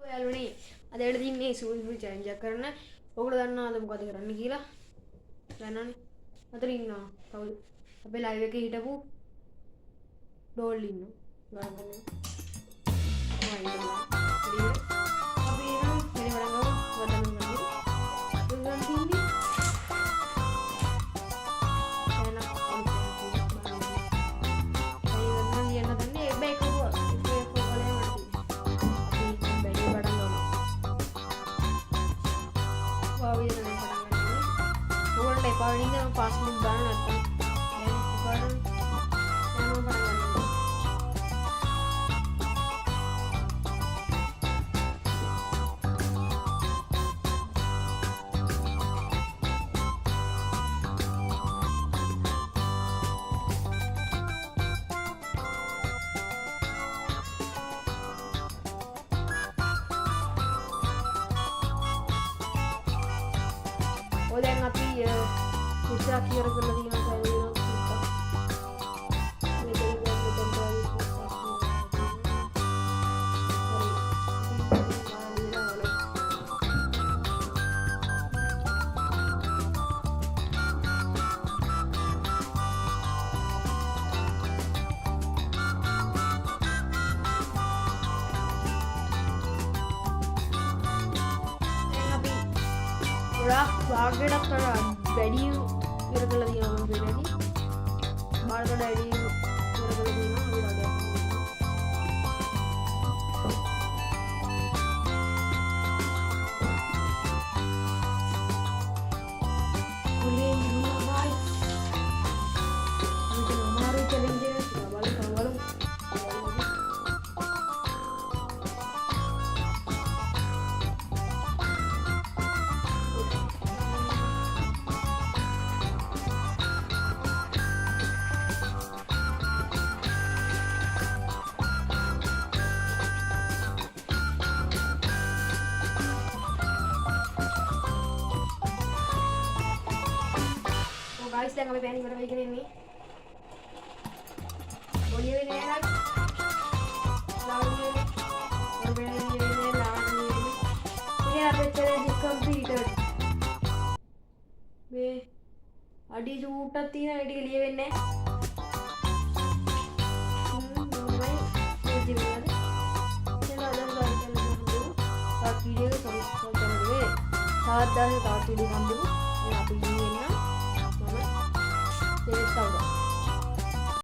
ඔයාලුනේ අද වෙලදී මේ සූයි චැලෙන්ජ් එක කරන්න. ඔයගොල්ලෝ දන්නවද මොකද කරන්න කියලා? දන්නවනේ. අතන ඉන්නවා. කවුද? අපේ ලයිව් එකේ හිටපු ඩෝල් ඉන්නවා. ගන්න. අපි එනවා මෙලි වරංගව වදන්න ගන්නේ. දුන්නා තින්නේ. Paling yang pas banget kan yang sekarang yang barang oh dan api ya bisa kira berlebih dengan saya kita target after value ඉරකල දිනවා මම වෙලදී මාර්කඩ් ID ඉරකල දිනවා අපි වගේ පුලේ නියුමයි මේක අමාරු චැලෙන්ජ් එකක් බලමු guys, දැන් අපි පෑන් ඉවර වෙයි කියලා ඉන්නේ. ඔලිය වෙන්නේ නැහැ guys. ලාවන්නේ. ඔබේ ලාවන්නේ. ඉතින් අපේ challenge completed. මේ අඩි සූට්ටක් තියෙන ඒ ටික ලියවෙන්නේ නැහැ.